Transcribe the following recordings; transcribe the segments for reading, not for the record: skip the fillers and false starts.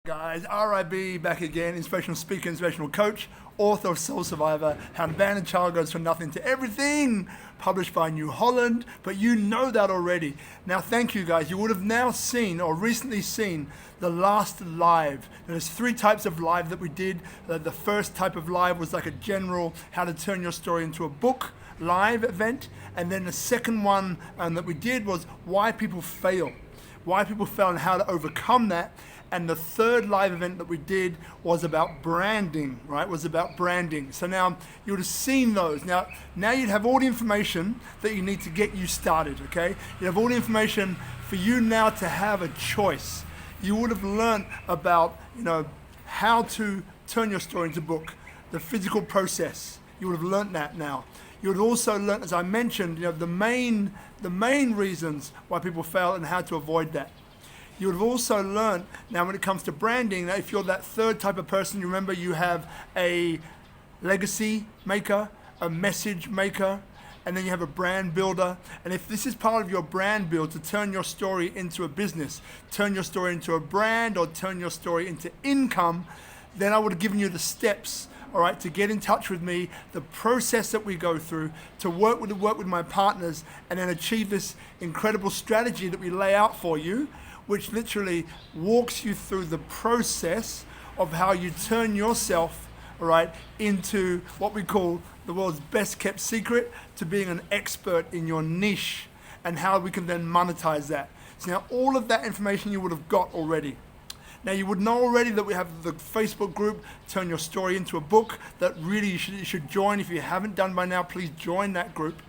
Guys, RIB back again, inspirational speaker, inspirational coach, author of Soul Survivor, How an Abandoned Child Goes From Nothing to Everything, published by New Holland, but you know that already. Now, thank you guys. You would have now seen or recently seen the last live. There's 3 types of live that we did. The first type of live was like a general how to turn your story into a book live event. And then the second one that we did was why people fail. Why people fail and how to overcome that. And the third live event that we did was about branding, right? Was about branding. So now you would have seen those. Now you'd have all the information that you need to get you started, okay? You have all the information for you now to have a choice. You would have learned about, how to turn your story into a book, the physical process. You would have learned that now. You would also learn, as I mentioned, the main reasons why people fail and how to avoid that. You would have also learned, now when it comes to branding, that if you're that third type of person, you remember you have a legacy maker, a message maker, and then you have a brand builder. And if this is part of your brand build, to turn your story into a business, turn your story into a brand, or turn your story into income, then I would have given you the steps, all right, to get in touch with me, the process that we go through, to work with my partners, and then achieve this incredible strategy that we lay out for you, which literally walks you through the process of how you turn yourself, all right, into what we call the world's best kept secret, to being an expert in your niche, and how we can then monetize that. So now all of that information you would have got already. Now you would know already that we have the Facebook group, Turn Your Story Into a Book, that really you should join. If you haven't done by now, please join that group.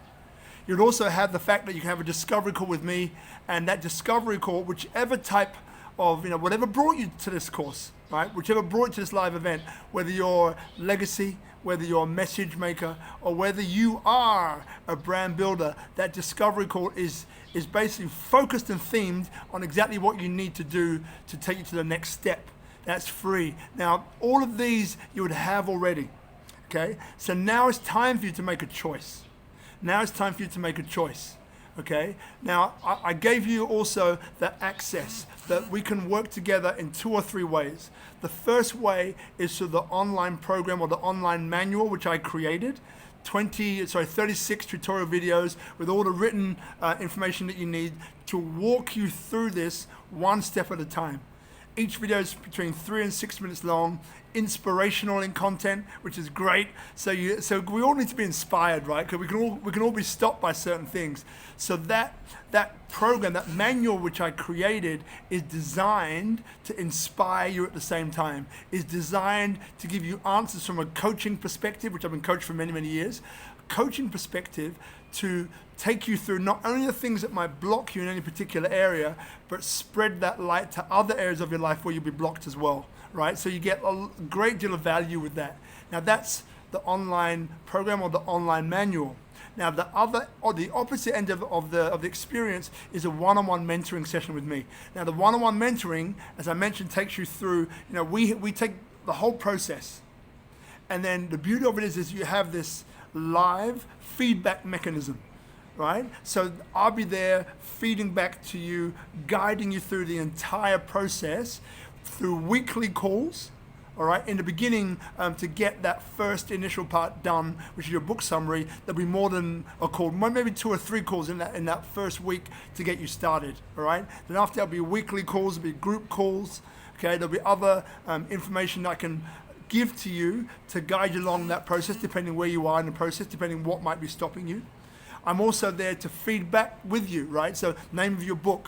You'd also have the fact that you can have a discovery call with me, and that discovery call, whichever type of, whatever brought you to this course, right? Whichever brought you to this live event, whether you're legacy, whether you're a message maker, or whether you are a brand builder, that discovery call is basically focused and themed on exactly what you need to do to take you to the next step. That's free. Now, all of these you would have already, okay? So now it's time for you to make a choice. Now it's time for you to make a choice, okay? Now, I gave you also the access that we can work together in 2 or 3 ways. The first way is through the online program or the online manual, which I created. 36 tutorial videos with all the written information that you need to walk you through this one step at a time. Each video is between 3 and 6 minutes long, inspirational in content, which is great. So we all need to be inspired, right? Because we can all be stopped by certain things. So that program, that manual which I created, is designed to inspire you at the same time. Is designed to give you answers from a coaching perspective, which I've been coached for many, many years. Coaching perspective to take you through not only the things that might block you in any particular area, but spread that light to other areas of your life where you'll be blocked as well, right? So you get a great deal of value with that. Now that's the online program or the online manual. Now the opposite end of the experience is a one-on-one mentoring session with me. Now the one-on-one mentoring, as I mentioned, takes you through, we take the whole process. And then the beauty of it is you have this live feedback mechanism, right? So I'll be there feeding back to you, guiding you through the entire process through weekly calls, all right? In the beginning, to get that first initial part done, which is your book summary, there'll be more than a call, maybe 2 or 3 calls in that first week to get you started, all right? Then after there'll be weekly calls, there'll be group calls, okay? There'll be other information that I can give to you to guide you along that process, depending where you are in the process, depending what might be stopping you. I'm also there to feedback with you, right? So name of your book,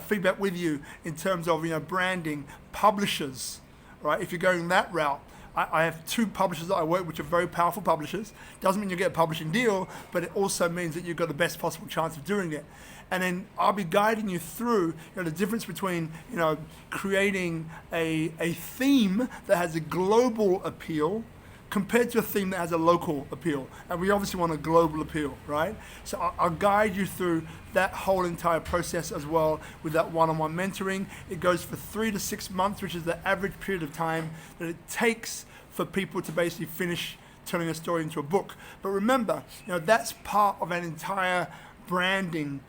feedback with you in terms of branding, publishers, right? If you're going that route, I have 2 publishers that I work with, which are very powerful publishers. Doesn't mean you get a publishing deal, but it also means that you've got the best possible chance of doing it. And then I'll be guiding you through the difference between creating a theme that has a global appeal compared to a theme that has a local appeal. And we obviously want a global appeal, right? So I'll guide you through that whole entire process as well with that one-on-one mentoring. It goes for 3 to 6 months, which is the average period of time that it takes for people to basically finish turning a story into a book. But remember, that's part of an entire branding,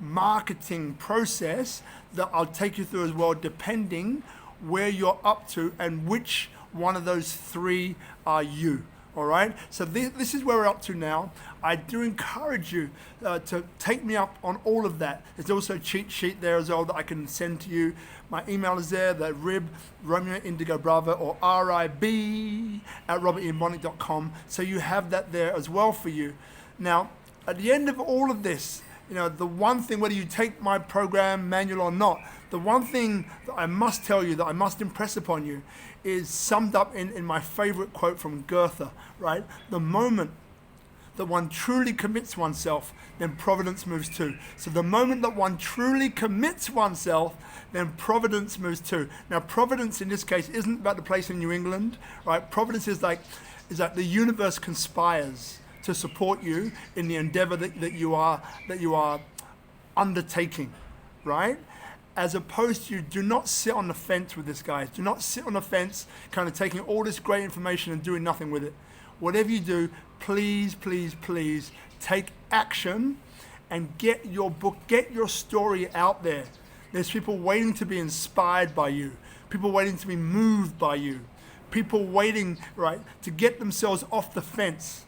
marketing process that I'll take you through as well, depending where you're up to and which one of those three are you. All right, so this is where we're up to now. I do encourage you to take me up on all of that. There's also a cheat sheet there as well that I can send to you. My email is there, the RIB, Romeo Indigo Bravo, or RIB at robertianbonick.com. So you have that there as well for you. Now, at the end of all of this, the one thing, whether you take my program manual or not, the one thing that I must tell you, that I must impress upon you, is summed up in my favorite quote from Goethe, right? The moment that one truly commits oneself, then providence moves too. So the moment that one truly commits oneself, then providence moves too. Now, providence in this case isn't about the place in New England, right? Providence is like the universe conspires to support you in the endeavor that you are undertaking, right? As opposed to, do not sit on the fence with this, guys. Do not sit on the fence kind of taking all this great information and doing nothing with it. Whatever you do, please, please, please take action and get your book, get your story out there. There's people waiting to be inspired by you, people waiting to be moved by you, people waiting, right, to get themselves off the fence.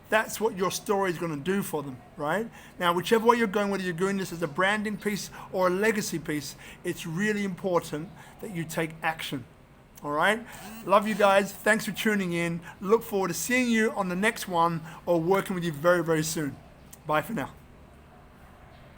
That's what your story is going to do for them, right? Now, whichever way you're going, whether you're doing this as a branding piece or a legacy piece, it's really important that you take action, all right? Love you guys. Thanks for tuning in. Look forward to seeing you on the next one or working with you very, very soon. Bye for now.